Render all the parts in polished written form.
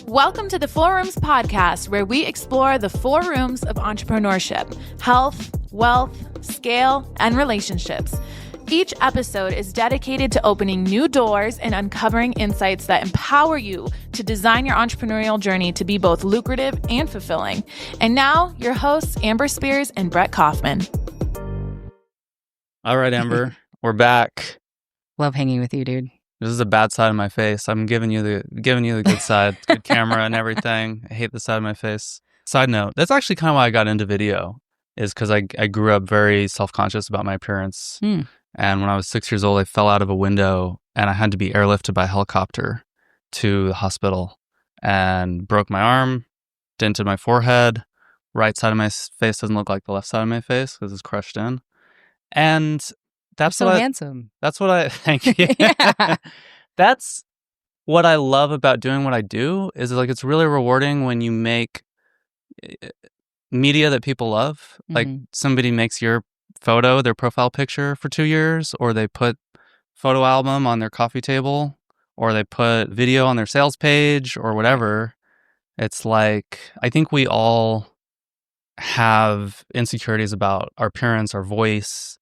Welcome to the Four Rooms podcast, where we explore the four rooms of entrepreneurship: health, wealth, scale, and relationships. Each episode is dedicated to opening new doors and uncovering insights that empower you to design your entrepreneurial journey to be both lucrative and fulfilling. And now, your hosts, Amber Spears and Brett Kaufman. All right, Amber, we're back. Love hanging with you, dude. This is a bad side of my face. I'm giving you the good side, good camera and everything. I hate the side of my face. Side note, that's actually kind of why I got into video, is because I grew up very self-conscious about my appearance. And when I was 6 years old, I fell out of a window and I had to be airlifted by helicopter to the hospital and broke my arm, dented my forehead. Right side of my face doesn't look like the left side of my face because it's crushed in. And that's so handsome. That's what I thank you. Yeah. That's what I love about doing what I do, is like it's really rewarding when you make media that people love. Like somebody makes your photo their profile picture for 2 years, or they put photo album on their coffee table, or they put video on their sales page or whatever. It's like, I think we all have insecurities about our appearance, our voice.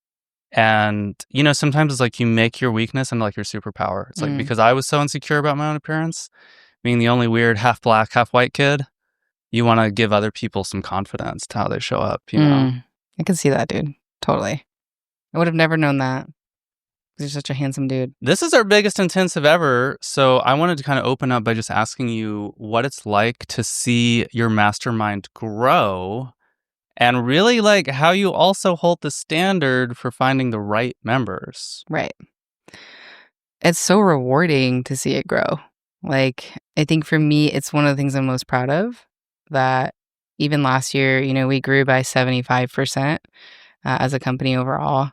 And, you know, sometimes it's like you make your weakness into like your superpower. It's like, because I was so insecure about my own appearance, being the only weird half black, half white kid, you want to give other people some confidence to how they show up, you know? I can see that, dude. Totally. I would have never known that. You're such a handsome dude. This is our biggest intensive ever. So I wanted to kind of open up by just asking you what it's like to see your mastermind grow, and really like how you also hold the standard for finding the right members. Right. It's so rewarding to see it grow. Like, I think for me, it's one of the things I'm most proud of, that even last year, you know, we grew by 75% as a company overall.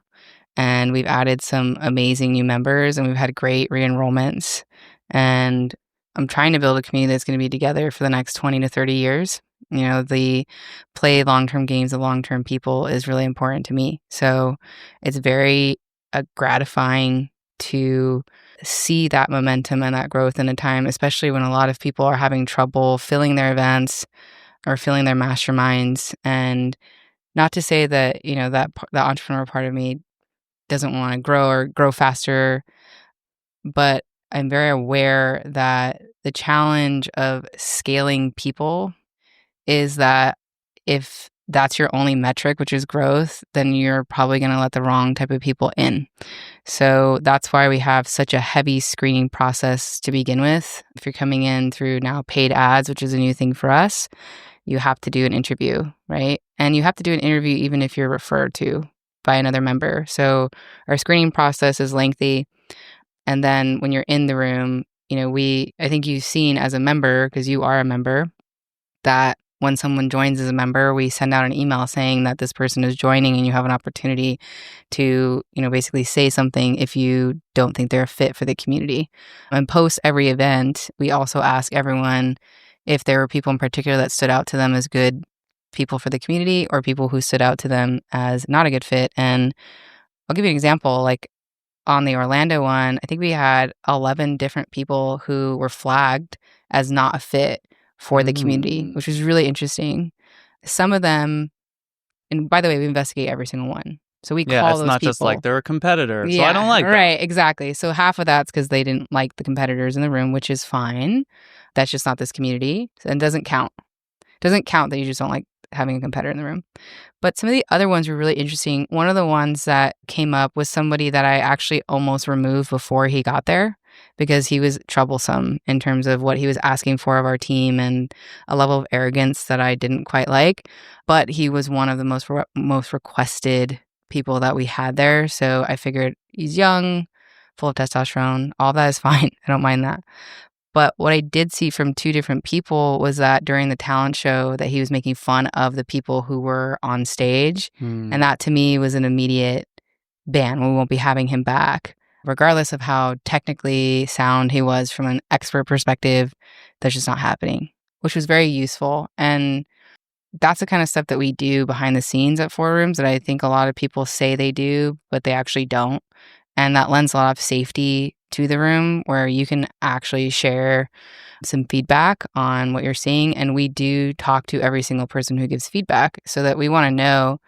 And we've added some amazing new members, and we've had great re-enrollments. And I'm trying to build a community that's going to be together for the next 20 to 30 years. You know, the play long-term games of long-term people is really important to me. So it's very gratifying to see that momentum and that growth in a time, especially when a lot of people are having trouble filling their events or filling their masterminds. And not to say that, you know, that the entrepreneur part of me doesn't want to grow or grow faster, but I'm very aware that the challenge of scaling people is that if that's your only metric, which is growth, then you're probably going to let the wrong type of people in. So that's why we have such a heavy screening process to begin with. If you're coming in through now paid ads, which is a new thing for us, you have to do an interview, right? And you have to do an interview even if you're referred to by another member. So our screening process is lengthy. And then when you're in the room, you know, I think you've seen as a member, because you are a member, that when someone joins as a member, we send out an email saying that this person is joining, and you have an opportunity to, you know, basically say something if you don't think they're a fit for the community. And post every event, we also ask everyone if there were people in particular that stood out to them as good people for the community, or people who stood out to them as not a good fit. And I'll give you an example. Like on the Orlando one, I think we had 11 different people who were flagged as not a fit for the community, which was really interesting. Some of them, and by the way, we investigate every single one. So we call those people. It's not just like they're a competitor, so I don't like them. Right, exactly. So half of that's because they didn't like the competitors in the room, which is fine. That's just not this community, and doesn't count. Doesn't count that you just don't like having a competitor in the room. But some of the other ones were really interesting. One of the ones that came up was somebody that I actually almost removed before he got there, because he was troublesome in terms of what he was asking for of our team and a level of arrogance that I didn't quite like. But he was one of the most requested people that we had there. So I figured he's young, full of testosterone. All that is fine. I don't mind that. But what I did see from two different people was that during the talent show that he was making fun of the people who were on stage. And that to me was an immediate ban. We won't be having him back. Regardless of how technically sound he was from an expert perspective, that's just not happening, which was very useful. And that's the kind of stuff that we do behind the scenes at Four Rooms that I think a lot of people say they do, but they actually don't. And that lends a lot of safety to the room where you can actually share some feedback on what you're seeing. And we do talk to every single person who gives feedback so that we want to know,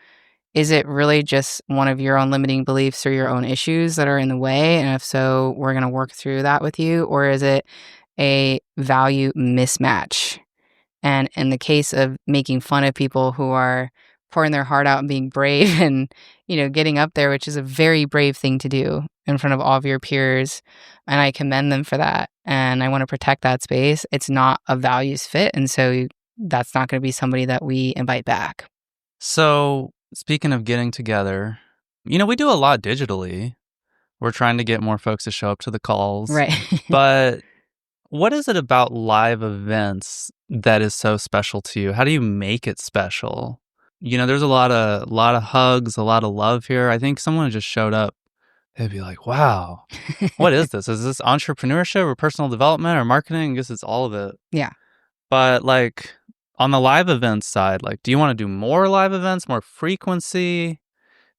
is it really just one of your own limiting beliefs or your own issues that are in the way? And if so, we're going to work through that with you. Or is it a value mismatch? And in the case of making fun of people who are pouring their heart out and being brave and, getting up there, which is a very brave thing to do in front of all of your peers. And I commend them for that. And I want to protect that space. It's not a values fit. And so that's not going to be somebody that we invite back. So speaking of getting together, we do a lot digitally. We're trying to get more folks to show up to the calls. Right. But what is it about live events that is so special to you? How do you make it special? There's a lot of hugs, a lot of love here. I think someone just showed up. They'd be like, wow, what is this? Is this entrepreneurship or personal development or marketing? I guess it's all of it. Yeah. But on the live events side, do you want to do more live events, more frequency?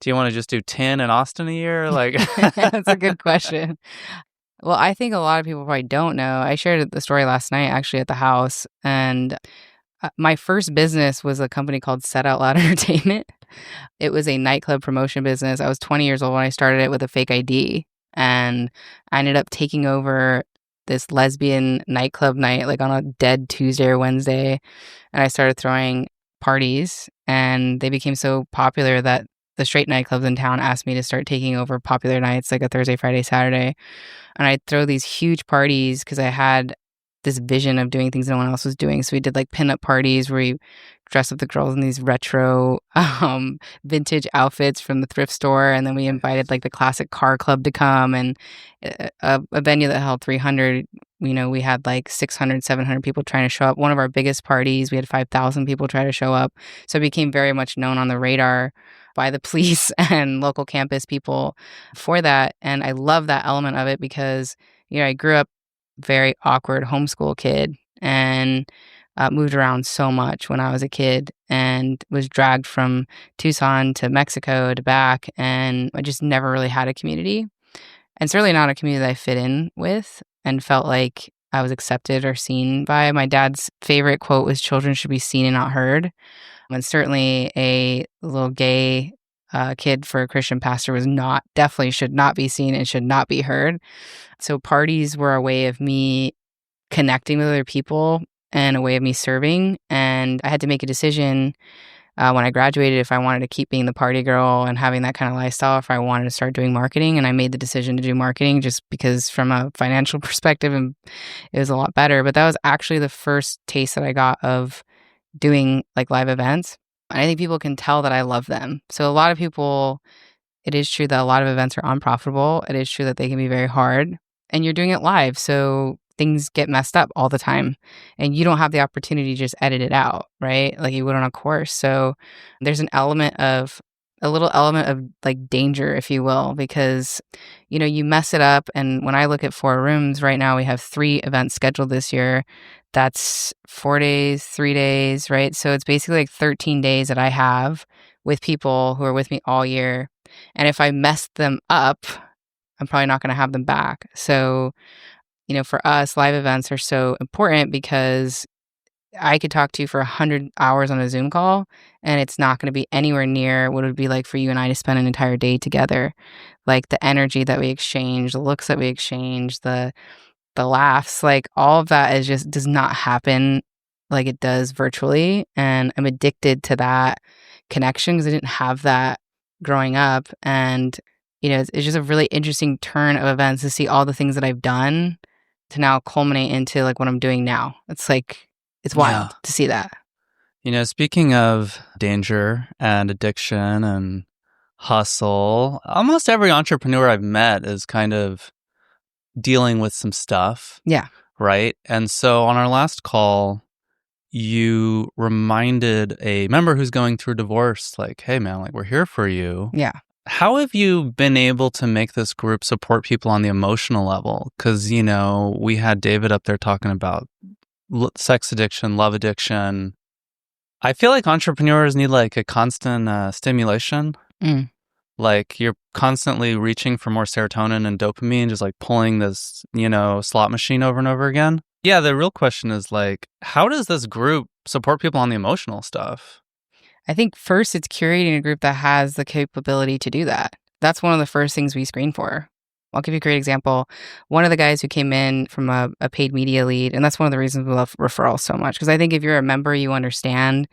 Do you want to just do 10 in Austin a year? That's a good question. Well, I think a lot of people probably don't know. I shared the story last night actually at the house. And my first business was a company called Set Out Loud Entertainment. It was a nightclub promotion business. I was 20 years old when I started it with a fake ID. And I ended up taking over this lesbian nightclub night, on a dead Tuesday or Wednesday. And I started throwing parties. And they became so popular that the straight nightclubs in town asked me to start taking over popular nights, like a Thursday, Friday, Saturday. And I'd throw these huge parties because I had this vision of doing things no one else was doing. So we did pinup parties where we dressed up the girls in these retro vintage outfits from the thrift store. And then we invited the classic car club to come, and a venue that held 300, we had 600, 700 people trying to show up. One of our biggest parties, we had 5,000 people try to show up. So it became very much known on the radar by the police and local campus people for that. And I love that element of it because, I grew up very awkward homeschool kid and moved around so much when I was a kid and was dragged from Tucson to Mexico to back. And I just never really had a community, and certainly not a community that I fit in with and felt like I was accepted or seen by. My dad's favorite quote was, "Children should be seen and not heard." And certainly a little gay kid for a Christian pastor definitely should not be seen and should not be heard. So parties were a way of me connecting with other people and a way of me serving. And I had to make a decision when I graduated if I wanted to keep being the party girl and having that kind of lifestyle, if I wanted to start doing marketing. And I made the decision to do marketing just because from a financial perspective, it was a lot better. But that was actually the first taste that I got of doing live events. And I think people can tell that I love them. So a lot of people, it is true that a lot of events are unprofitable. It is true that they can be very hard, and you're doing it live. So things get messed up all the time, and you don't have the opportunity to just edit it out, right? Like you would on a course. So there's a little element of danger, if you will, because, you mess it up. And when I look at 4 rooms right now, we have 3 events scheduled this year. That's 4 days, 3 days, right? So it's basically 13 days that I have with people who are with me all year. And if I mess them up, I'm probably not going to have them back. So, for us, live events are so important because I could talk to you for 100 hours on a Zoom call, and it's not going to be anywhere near what it would be like for you and I to spend an entire day together. The energy that we exchange, the looks that we exchange, the laughs, all of that does not happen like it does virtually. And I'm addicted to that connection because I didn't have that growing up. And, it's just a really interesting turn of events to see all the things that I've done to now culminate into what I'm doing now. It's wild to see that. Speaking of danger and addiction and hustle, almost every entrepreneur I've met is kind of dealing with some stuff. Yeah. Right. And so on our last call, you reminded a member who's going through divorce, hey man, we're here for you. Yeah. How have you been able to make this group support people on the emotional level? Because, we had David up there talking about sex addiction, love addiction. I feel like entrepreneurs need a constant stimulation. Like you're constantly reaching for more serotonin and dopamine, just like pulling this, slot machine over and over again. Yeah, the real question is like, how does this group support people on the emotional stuff? I think first it's curating a group that has the capability to do that. That's one of the first things we screen for. I'll give you a great example. One of the guys who came in from a paid media lead, and that's one of the reasons we love referrals so much, because I think if you're a member, you understand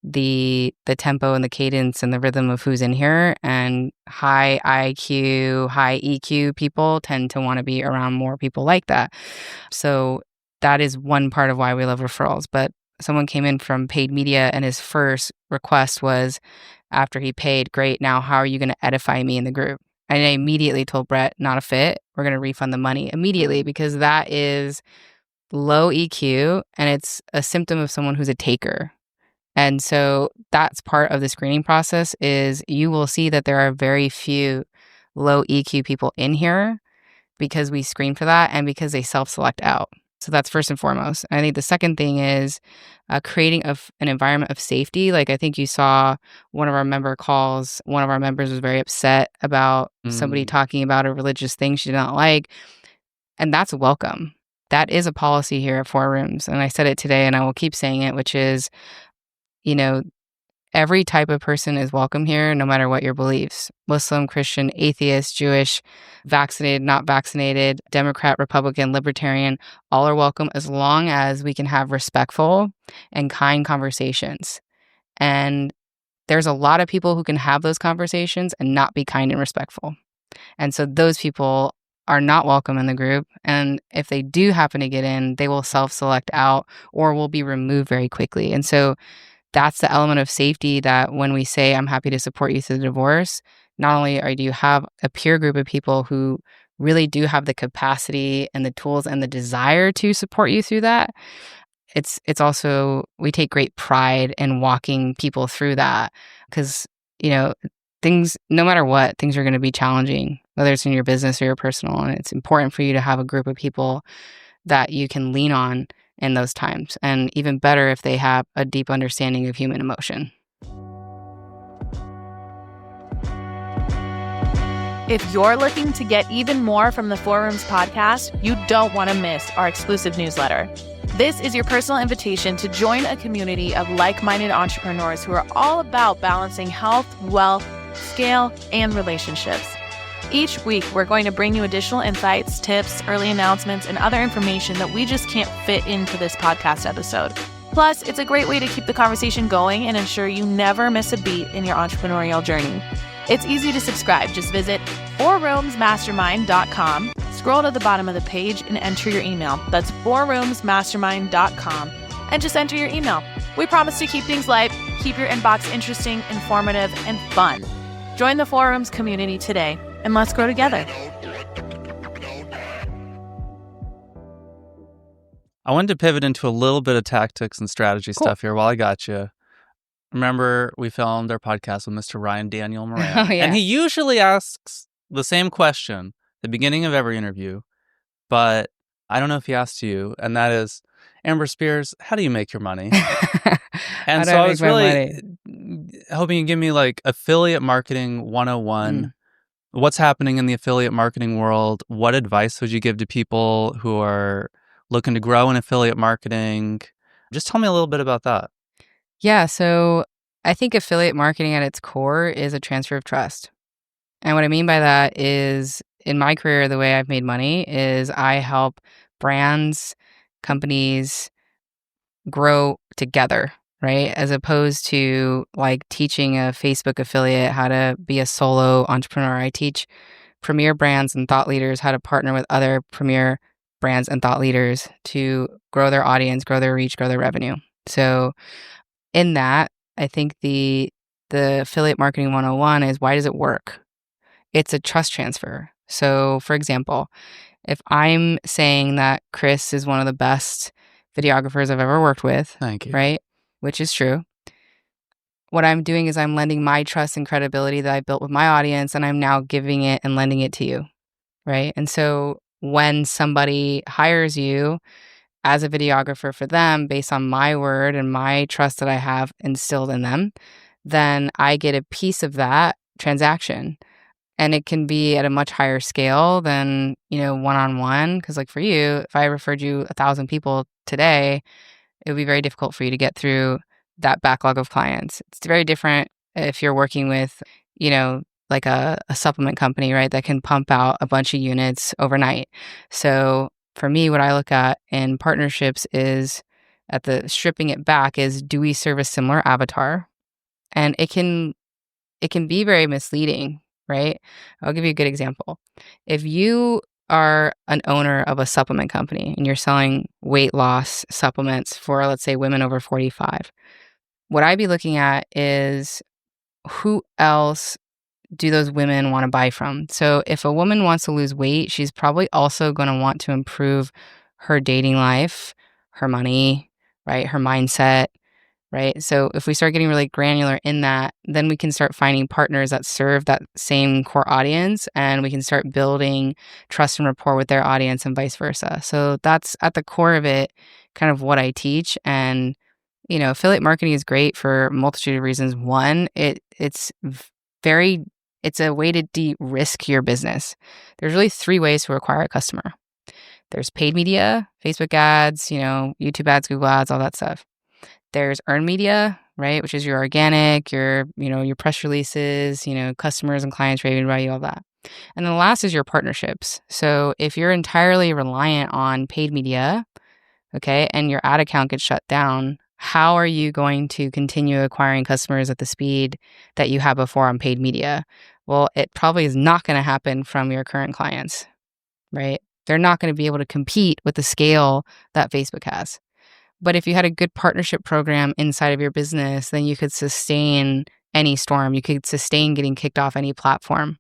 the tempo and the cadence and the rhythm of who's in here, and high IQ, high EQ people tend to want to be around more people like that. So that is one part of why we love referrals. But someone came in from paid media and his first request was, after he paid, great, now how are you going to edify me in the group? And I immediately told Brett, not a fit. We're going to refund the money immediately, because that is low EQ and it's a symptom of someone who's a taker. And so that's part of the screening process is you will see that there are very few low EQ people in here because we screen for that and because they self-select out. So that's first and foremost. And I think the second thing is creating an environment of safety. Like I think you saw one of our member calls, one of our members was very upset about somebody talking about a religious thing she did not like. And that's welcome. That is a policy here at Four Rooms. And I said it today and I will keep saying it, which is, every type of person is welcome here, no matter what your beliefs. Muslim, Christian, atheist, Jewish, vaccinated, not vaccinated, Democrat, Republican, Libertarian, all are welcome as long as we can have respectful and kind conversations. And there's a lot of people who can have those conversations and not be kind and respectful. And so those people are not welcome in the group. And if they do happen to get in, they will self-select out or will be removed very quickly. And so that's the element of safety that when we say, I'm happy to support you through the divorce, not only do you have a peer group of people who really do have the capacity and the tools and the desire to support you through that, it's also, we take great pride in walking people through that because, things, no matter what, things are going to be challenging, whether it's in your business or your personal. And it's important for you to have a group of people that you can lean on in those times, and even better if they have a deep understanding of human emotion. If you're looking to get even more from the Four Rooms podcast, you don't want to miss our exclusive newsletter. This is your personal invitation to join a community of like-minded entrepreneurs who are all about balancing health, wealth, scale, and relationships. Each week, we're going to bring you additional insights, tips, early announcements, and other information that we just can't fit into this podcast episode. Plus, it's a great way to keep the conversation going and ensure you never miss a beat in your entrepreneurial journey. It's easy to subscribe. Just visit fourroomsmastermind.com, scroll to the bottom of the page, and enter your email. That's fourroomsmastermind.com, and just enter your email. We promise to keep things light, keep your inbox interesting, informative, and fun. Join the Four Rooms community today, and let's grow together. I wanted to pivot into a little bit of tactics and strategy Cool. stuff here while I got you. Remember, we filmed our podcast with Mr. Ryan Daniel Moran. Oh, yeah. And he usually asks the same question at the beginning of every interview, but I don't know if he asked you, and that is, Amber Spears, how do you make your money? And so I was really hoping you give me like affiliate marketing 101. What's happening in the affiliate marketing world? What advice would you give to people who are looking to grow in affiliate marketing? Just tell me a little bit about that. Yeah, so I think affiliate marketing at its core is a transfer of trust. And what I mean by that is, in my career, the way I've made money is I help brands, companies grow together, right? As opposed to like teaching a Facebook affiliate how to be a solo entrepreneur. I teach premier brands and thought leaders how to partner with other premier brands and thought leaders to grow their audience, grow their reach, grow their revenue. So in that, I think the affiliate marketing 101 is, why does it work? It's a trust transfer. So for example, if I'm saying that Chris is one of the best videographers I've ever worked with, Thank you. right? Which is true. What I'm doing is I'm lending my trust and credibility that I built with my audience, and I'm now giving it and lending it to you, right? And so when somebody hires you as a videographer for them based on my word and my trust that I have instilled in them, then I get a piece of that transaction. And it can be at a much higher scale than, one-on-one. Because like for you, if I referred you 1,000 people today, it would be very difficult for you to get through that backlog of clients. It's very different if you're working with, like a supplement company, right, that can pump out a bunch of units overnight. So for me, what I look at in partnerships is at the stripping it back is, do we serve a similar avatar? And it can be very misleading, right? I'll give you a good example. If you are an owner of a supplement company and you're selling weight loss supplements for, let's say, women over 45, what I'd be looking at is who else do those women want to buy from? So if a woman wants to lose weight, she's probably also going to want to improve her dating life, her money, right? Her mindset, right? So if we start getting really granular in that, then we can start finding partners that serve that same core audience, and we can start building trust and rapport with their audience and vice versa. So that's at the core of it, kind of what I teach. And, affiliate marketing is great for a multitude of reasons. One, it's a way to de-risk your business. There's really 3 ways to acquire a customer. There's paid media, Facebook ads, YouTube ads, Google ads, all that stuff. There's earned media, right, which is your organic, your press releases, customers and clients raving about you, all that. And then the last is your partnerships. So if you're entirely reliant on paid media, okay, and your ad account gets shut down, how are you going to continue acquiring customers at the speed that you had before on paid media? Well, it probably is not going to happen from your current clients, right? They're not going to be able to compete with the scale that Facebook has. But if you had a good partnership program inside of your business, then you could sustain any storm. You could sustain getting kicked off any platform,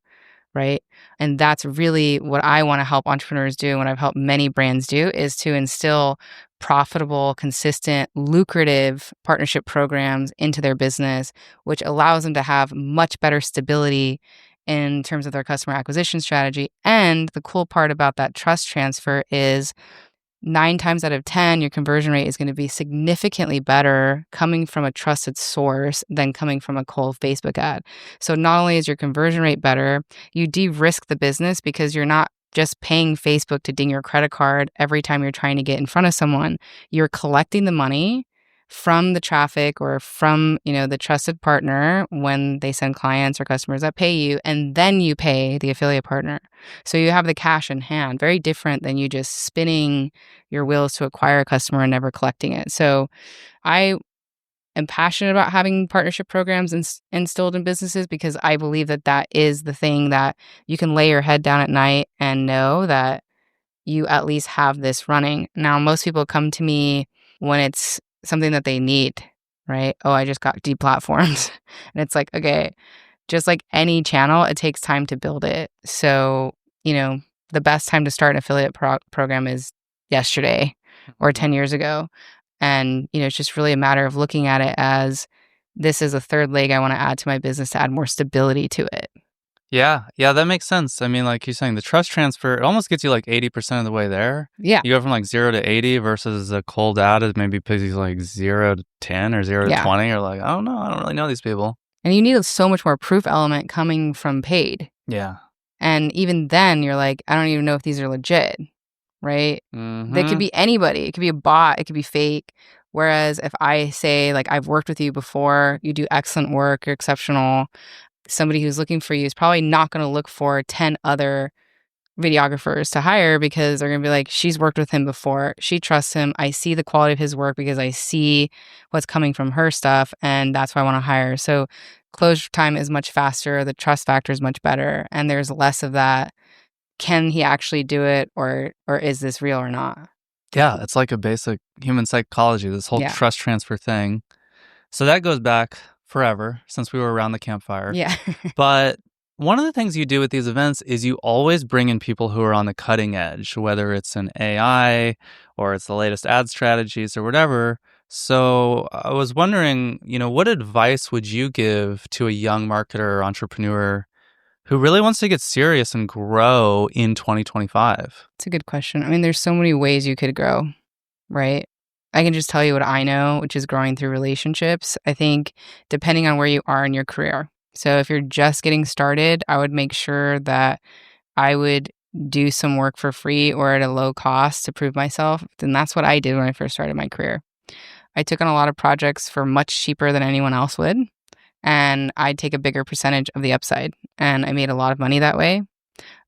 right? And that's really what I want to help entrepreneurs do, and what I've helped many brands do, is to instill profitable, consistent, lucrative partnership programs into their business, which allows them to have much better stability in terms of their customer acquisition strategy. And the cool part about that trust transfer is 9 times out of 10, your conversion rate is going to be significantly better coming from a trusted source than coming from a cold Facebook ad. So not only is your conversion rate better, you de-risk the business because you're not just paying Facebook to ding your credit card every time you're trying to get in front of someone. You're collecting the money from the traffic or from, the trusted partner when they send clients or customers that pay you, and then you pay the affiliate partner. So you have the cash in hand, very different than you just spinning your wheels to acquire a customer and never collecting it. So I am passionate about having partnership programs instilled in businesses because I believe that is the thing that you can lay your head down at night and know that you at least have this running. Now, most people come to me when it's something that they need, right? Oh, I just got deplatformed. And it's like, okay, just like any channel, it takes time to build it. So, the best time to start an affiliate program is yesterday or 10 years ago. And, it's just really a matter of looking at it as this is a third leg I want to add to my business to add more stability to it. Yeah, that makes sense. I mean, like you're saying, the trust transfer, it almost gets you like 80% of the way there. Yeah. You go from like 0 to 80 versus a cold ad is maybe like 0 to 10 or 0 to 20. Or like, I don't know. I don't really know these people. And you need so much more proof element coming from paid. Yeah. And even then you're like, I don't even know if these are legit, right? Mm-hmm. They could be anybody. It could be a bot. It could be fake. Whereas if I say, like, I've worked with you before, you do excellent work, you're exceptional, somebody who's looking for you is probably not going to look for 10 other videographers to hire because they're going to be like, she's worked with him before. She trusts him. I see the quality of his work because I see what's coming from her stuff. And that's why I want to hire. So closure time is much faster. The trust factor is much better. And there's less of that. Can he actually do it? Or is this real or not? Yeah. It's like a basic human psychology, this whole trust transfer thing. So that goes back forever since we were around the campfire. Yeah. But one of the things you do with these events is you always bring in people who are on the cutting edge, whether it's an AI or it's the latest ad strategies or whatever. So I was wondering, what advice would you give to a young marketer or entrepreneur who really wants to get serious and grow in 2025? It's a good question. I mean, there's so many ways you could grow, right? I can just tell you what I know, which is growing through relationships. I think depending on where you are in your career, So if you're just getting started, I would make sure that I would do some work for free or at a low cost to prove myself. And that's what I did when I first started my career. I took on a lot of projects for much cheaper than anyone else would, and I'd take a bigger percentage of the upside. And I made a lot of money that way.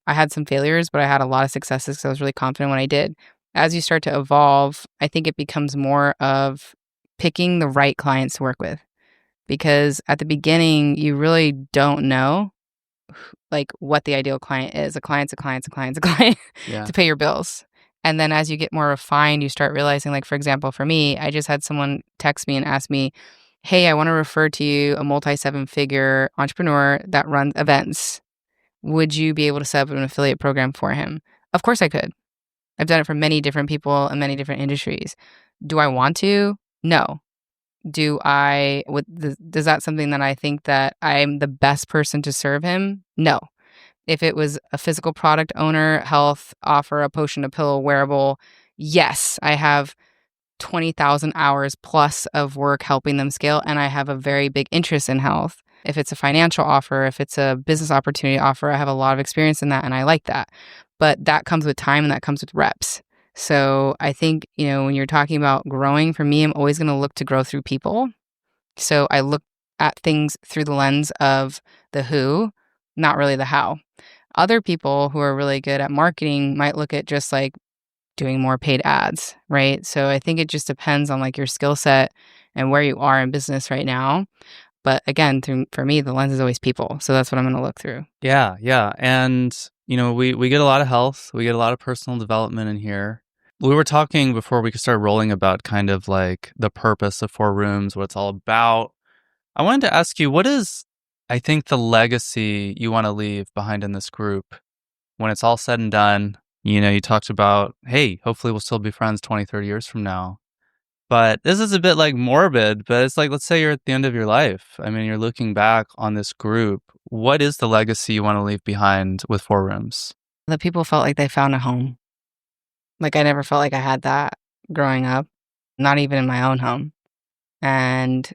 I had some failures, but I had a lot of successes because I was really confident when I did. As you start to evolve, I think it becomes more of picking the right clients to work with. Because at the beginning, you really don't know like what the ideal client is. A client's a client's a client's a client Yeah. to pay your bills. And then as you get more refined, you start realizing, like, for example, for me, I just had someone text me and ask me, hey, I want to refer to you a multi-7-figure entrepreneur that runs events. Would you be able to set up an affiliate program for him? Of course I could. I've done it for many different people in many different industries. Do I want to? No. Does that something that I think that I'm the best person to serve him? No. If it was a physical product owner, health offer, a potion, a pill, wearable, yes, I have 20,000 hours plus of work helping them scale, and I have a very big interest in health. If it's a financial offer, if it's a business opportunity offer, I have a lot of experience in that, and I like that. But that comes with time and that comes with reps. So I think, when you're talking about growing, for me, I'm always going to look to grow through people. So I look at things through the lens of the who, not really the how. Other people who are really good at marketing might look at just like doing more paid ads, right? So I think it just depends on like your skill set and where you are in business right now. But again, for me, the lens is always people. So that's what I'm going to look through. Yeah, yeah. And, we get a lot of health. We get a lot of personal development in here. We were talking before we could start rolling about kind of like the purpose of Four Rooms, what it's all about. I wanted to ask you, what is, I think, the legacy you want to leave behind in this group when it's all said and done? You talked about, hey, hopefully we'll still be friends 20, 30 years from now. But this is a bit like morbid, but it's like, let's say you're at the end of your life. I mean, you're looking back on this group. What is the legacy you want to leave behind with Four Rooms? That people felt like they found a home. Like I never felt like I had that growing up, not even in my own home. And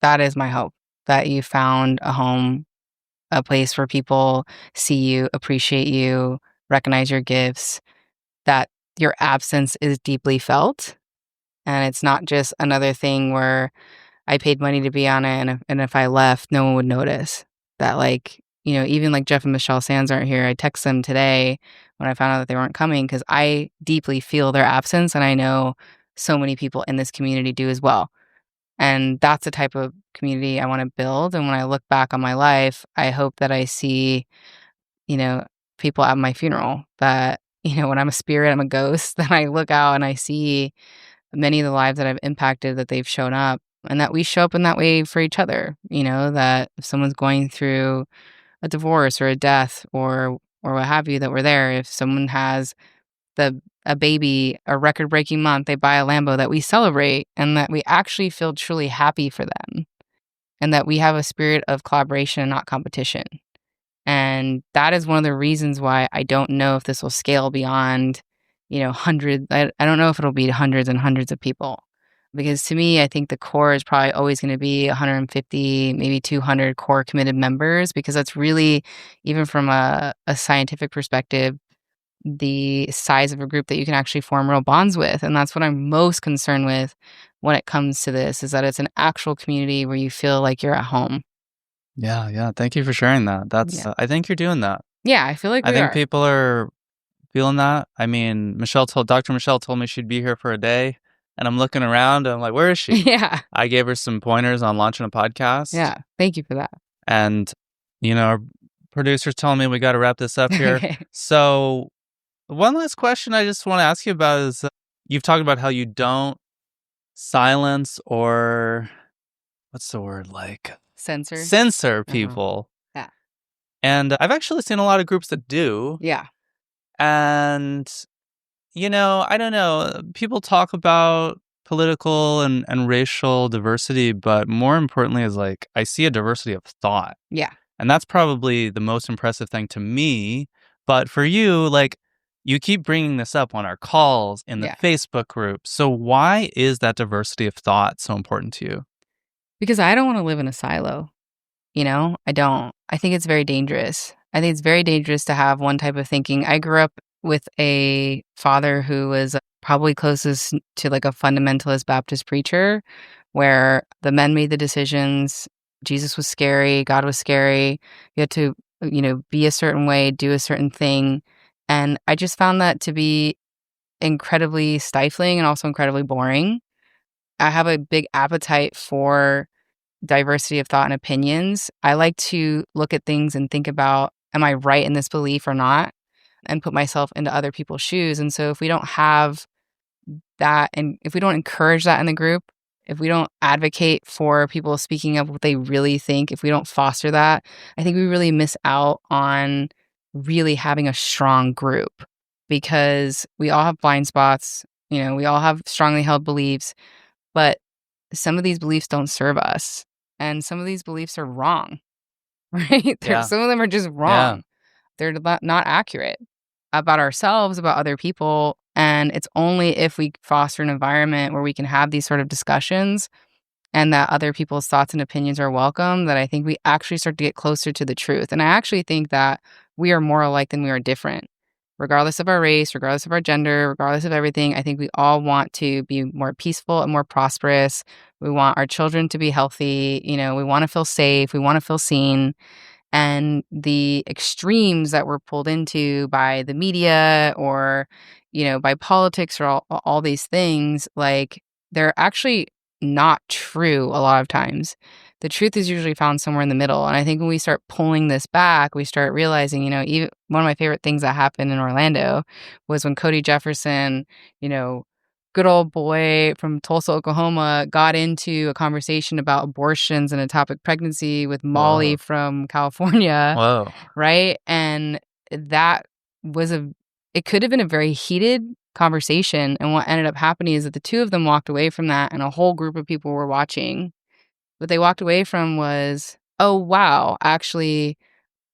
that is my hope, that you found a home, a place where people see you, appreciate you, recognize your gifts, that your absence is deeply felt. And it's not just another thing where I paid money to be on it, and if I left, no one would notice. That even like Jeff and Michelle Sands aren't here. I text them today when I found out that they weren't coming because I deeply feel their absence, and I know so many people in this community do as well. And that's the type of community I want to build. And when I look back on my life, I hope that I see, people at my funeral, that, when I'm a spirit, I'm a ghost, then I look out and I see many of the lives that I've impacted, that they've shown up, and that we show up in that way for each other. That if someone's going through a divorce or a death or what have you, that we're there. If someone has a baby, a record-breaking month, they buy a Lambo, that we celebrate, and that we actually feel truly happy for them, and that we have a spirit of collaboration and not competition. And that is one of the reasons why I don't know if this will scale beyond, hundreds. I don't know if it'll be hundreds and hundreds of people. Because to me, I think the core is probably always going to be 150, maybe 200 core committed members, because that's really, even from a scientific perspective, the size of a group that you can actually form real bonds with. And that's what I'm most concerned with when it comes to this, is that it's an actual community where you feel like you're at home. Yeah, yeah. Thank you for sharing that. I think you're doing that. Yeah, I feel like I think people are feeling that. I mean, Dr. Michelle told me she'd be here for a day, and I'm looking around and I'm like, where is she? Yeah. I gave her some pointers on launching a podcast. Yeah. Thank you for that. And, our producer's telling me we got to wrap this up here. So one last question I just want to ask you about is, you've talked about how you don't silence or, what's the word, like? Censor people. Yeah. And I've actually seen a lot of groups that do. Yeah. And, I don't know, people talk about political and racial diversity, but more importantly is like, I see a diversity of thought. Yeah. And that's probably the most impressive thing to me. But for you, like, you keep bringing this up on our calls in the Facebook group. So why is that diversity of thought so important to you? Because I don't want to live in a silo. I don't. I think it's very dangerous. I think it's very dangerous to have one type of thinking. I grew up with a father who was probably closest to like a fundamentalist Baptist preacher, where the men made the decisions. Jesus was scary. God was scary. You had to, be a certain way, do a certain thing. And I just found that to be incredibly stifling and also incredibly boring. I have a big appetite for diversity of thought and opinions. I like to look at things and think about, am I right in this belief or not? And put myself into other people's shoes. And so if we don't have that, and if we don't encourage that in the group, if we don't advocate for people speaking up what they really think, if we don't foster that, I think we really miss out on really having a strong group, because we all have blind spots. We all have strongly held beliefs, but some of these beliefs don't serve us. And some of these beliefs are wrong, right? Yeah. Some of them are just wrong. They're not accurate about ourselves, about other people. And it's only if we foster an environment where we can have these sort of discussions and that other people's thoughts and opinions are welcome that I think we actually start to get closer to the truth. And I actually think that we are more alike than we are different. Regardless of our race, regardless of our gender, regardless of everything, I think we all want to be more peaceful and more prosperous. We want our children to be healthy. We want to feel safe. We want to feel seen. And the extremes that we're pulled into by the media or, by politics or all these things, like, they're actually not true a lot of times. The truth is usually found somewhere in the middle. And I think when we start pulling this back, we start realizing, even one of my favorite things that happened in Orlando was when Cody Jefferson, good old boy from Tulsa, Oklahoma, got into a conversation about abortions and ectopic pregnancy with Molly from California. Whoa. Right? And that was it could have been a very heated conversation. And what ended up happening is that the two of them walked away from that and a whole group of people were watching. What they walked away from was, oh, wow, actually,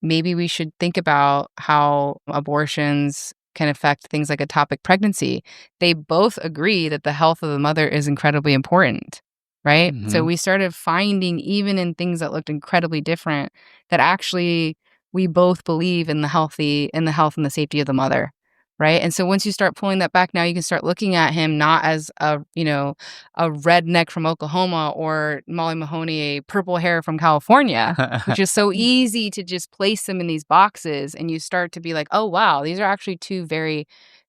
maybe we should think about how abortions can affect things like ectopic pregnancy. They both agree that the health of the mother is incredibly important, right? Mm-hmm. So we started finding, even in things that looked incredibly different, that actually we both believe in the health and the safety of the mother. Right. And so once you start pulling that back, now you can start looking at him not as a redneck from Oklahoma or Molly Mahoney, a purple hair from California, which is so easy to just place them in these boxes. And you start to be like, oh, wow, these are actually two very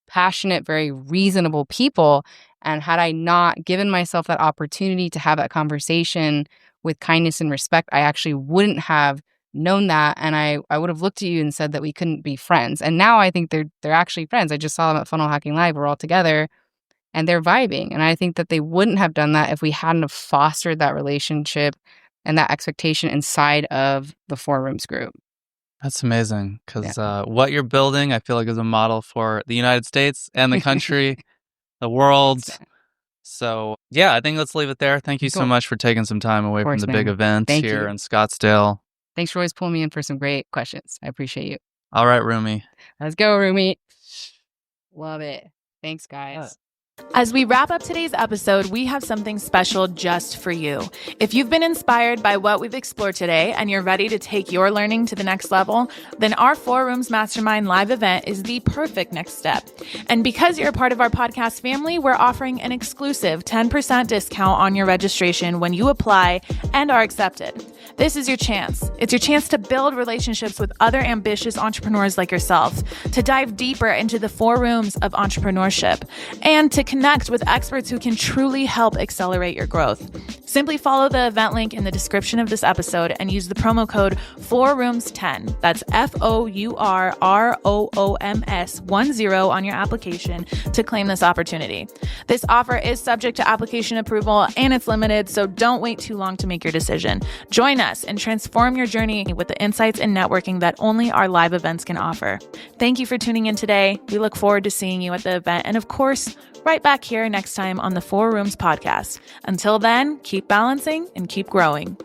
passionate, very reasonable people. And had I not given myself that opportunity to have that conversation with kindness and respect, I actually wouldn't have known that, and I would have looked at you and said that we couldn't be friends. And now I think they're actually friends. I just saw them at Funnel Hacking Live. We're all together and they're vibing. And I think that they wouldn't have done that if we hadn't have fostered that relationship and that expectation inside of the Four Rooms group. That's amazing, because what you're building, I feel like, is a model for the United States and the country, the world. So, I think let's leave it there. Thank you so much for taking some time away from the big event here in Scottsdale. Thanks for always pulling me in for some great questions. I appreciate you. All right, Rumi. Let's go, Rumi. Love it. Thanks, guys. As we wrap up today's episode, we have something special just for you. If you've been inspired by what we've explored today and you're ready to take your learning to the next level, then our Four Rooms Mastermind live event is the perfect next step. And because you're a part of our podcast family, we're offering an exclusive 10% discount on your registration when you apply and are accepted. This is your chance. It's your chance to build relationships with other ambitious entrepreneurs like yourself, to dive deeper into the four rooms of entrepreneurship, and to connect with experts who can truly help accelerate your growth. Simply follow the event link in the description of this episode and use the promo code 4rooms10. That's FOURROOMS10 on your application to claim this opportunity. This offer is subject to application approval and it's limited, so don't wait too long to make your decision. Join us and transform your journey with the insights and networking that only our live events can offer. Thank you for tuning in today. We look forward to seeing you at the event and, of course, right back here next time on the Four Rooms podcast. Until then, keep balancing and keep growing.